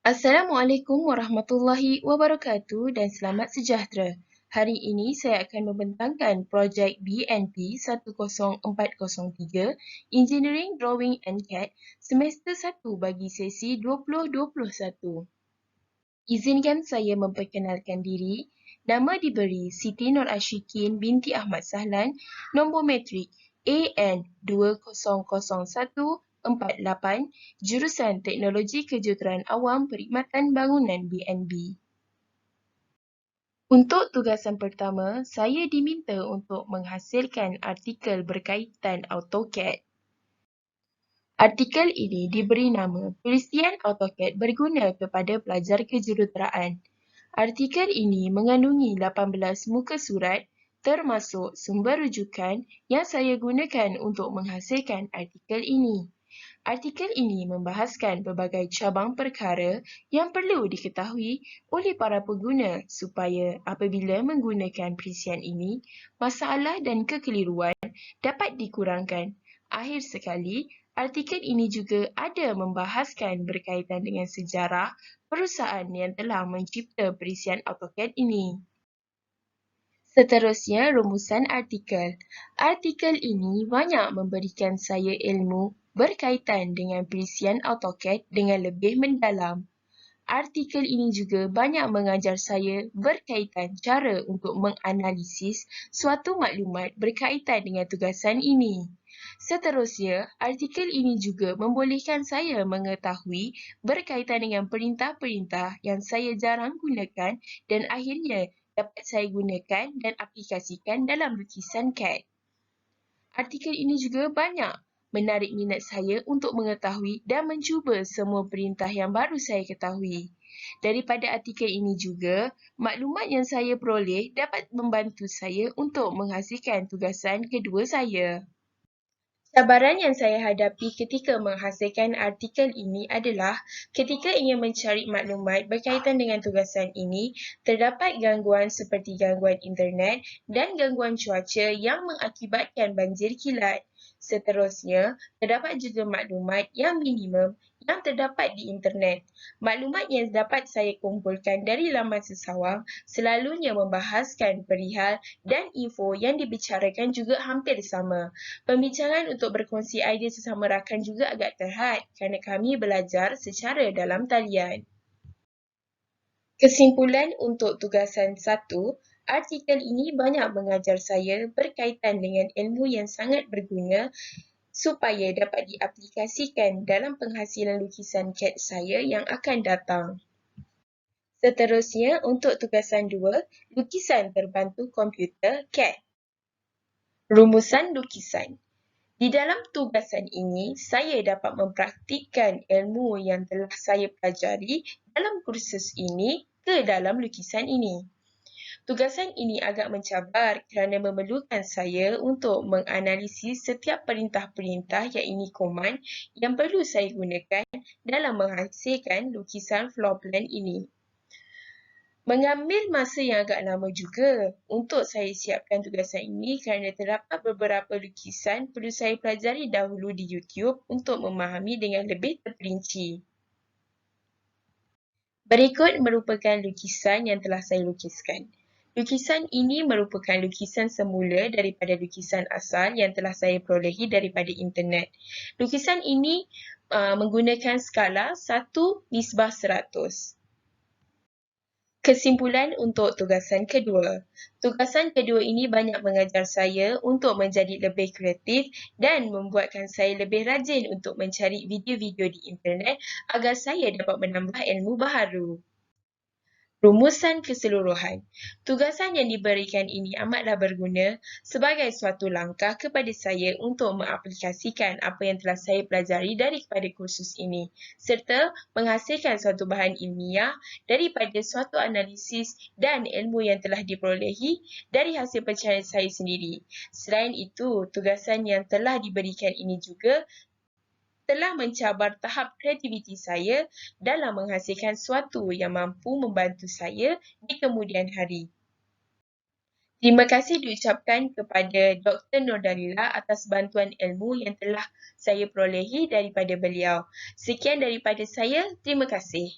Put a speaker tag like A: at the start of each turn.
A: Assalamualaikum warahmatullahi wabarakatuh dan selamat sejahtera. Hari ini saya akan membentangkan projek BNP 10403 Engineering Drawing and CAD semester 1 bagi sesi 2021. Izinkan saya memperkenalkan diri. Nama diberi Siti Nur Ashikin binti Ahmad Sahlan, nombor matrik AN200148, jurusan Teknologi Kejuruteraan Awam Perkhidmatan Bangunan BNB. Untuk tugasan pertama, saya diminta untuk menghasilkan artikel berkaitan AutoCAD. Artikel ini diberi nama Perisian AutoCAD berguna kepada pelajar kejuruteraan. Artikel ini mengandungi 18 muka surat termasuk sumber rujukan yang saya gunakan untuk menghasilkan artikel ini. Artikel ini membahaskan pelbagai cabang perkara yang perlu diketahui oleh para pengguna supaya apabila menggunakan perisian ini, masalah dan kekeliruan dapat dikurangkan. Akhir sekali, artikel ini juga ada membahaskan berkaitan dengan sejarah perusahaan yang telah mencipta perisian AutoCAD ini. Seterusnya, rumusan artikel. Artikel ini banyak memberikan saya ilmu berkaitan dengan perisian AutoCAD dengan lebih mendalam. Artikel ini juga banyak mengajar saya berkaitan cara untuk menganalisis suatu maklumat berkaitan dengan tugasan ini. Seterusnya, artikel ini juga membolehkan saya mengetahui berkaitan dengan perintah-perintah yang saya jarang gunakan dan akhirnya dapat saya gunakan dan aplikasikan dalam lukisan CAD. Artikel ini juga banyak menarik minat saya untuk mengetahui dan mencuba semua perintah yang baru saya ketahui. Daripada artikel ini juga, maklumat yang saya peroleh dapat membantu saya untuk menghasilkan tugasan kedua saya. Cabaran yang saya hadapi ketika menghasilkan artikel ini adalah ketika ingin mencari maklumat berkaitan dengan tugasan ini, terdapat gangguan seperti gangguan internet dan gangguan cuaca yang mengakibatkan banjir kilat. Seterusnya, terdapat juga maklumat yang minimum yang terdapat di internet. Maklumat yang dapat saya kumpulkan dari laman sesawang selalunya membahaskan perihal dan info yang dibicarakan juga hampir sama. Pembicaraan untuk berkongsi idea sesama rakan juga agak terhad kerana kami belajar secara dalam talian. Kesimpulan untuk tugasan 1, artikel ini banyak mengajar saya berkaitan dengan ilmu yang sangat berguna supaya dapat diaplikasikan dalam penghasilan lukisan CAD saya yang akan datang. Seterusnya, untuk tugasan 2, lukisan terbantu komputer CAD. Rumusan lukisan. Di dalam tugasan ini, saya dapat mempraktikkan ilmu yang telah saya pelajari dalam kursus ini ke dalam lukisan ini. Tugasan ini agak mencabar kerana memerlukan saya untuk menganalisis setiap perintah-perintah iaitu komand yang perlu saya gunakan dalam menghasilkan lukisan floor plan ini. Mengambil masa yang agak lama juga untuk saya siapkan tugasan ini kerana terdapat beberapa lukisan perlu saya pelajari dahulu di YouTube untuk memahami dengan lebih terperinci. Berikut merupakan lukisan yang telah saya lukiskan. Lukisan ini merupakan lukisan semula daripada lukisan asal yang telah saya perolehi daripada internet. Lukisan ini menggunakan skala 1:100. Kesimpulan untuk tugasan kedua. Tugasan kedua ini banyak mengajar saya untuk menjadi lebih kreatif dan membuatkan saya lebih rajin untuk mencari video-video di internet agar saya dapat menambah ilmu baharu. Rumusan keseluruhan. Tugasan yang diberikan ini amatlah berguna sebagai suatu langkah kepada saya untuk mengaplikasikan apa yang telah saya pelajari daripada kursus ini serta menghasilkan suatu bahan ilmiah daripada suatu analisis dan ilmu yang telah diperolehi dari hasil pencarian saya sendiri. Selain itu, tugasan yang telah diberikan ini juga telah mencabar tahap kreativiti saya dalam menghasilkan sesuatu yang mampu membantu saya di kemudian hari. Terima kasih diucapkan kepada Dr. Nur Dalila atas bantuan ilmu yang telah saya perolehi daripada beliau. Sekian daripada saya, terima kasih.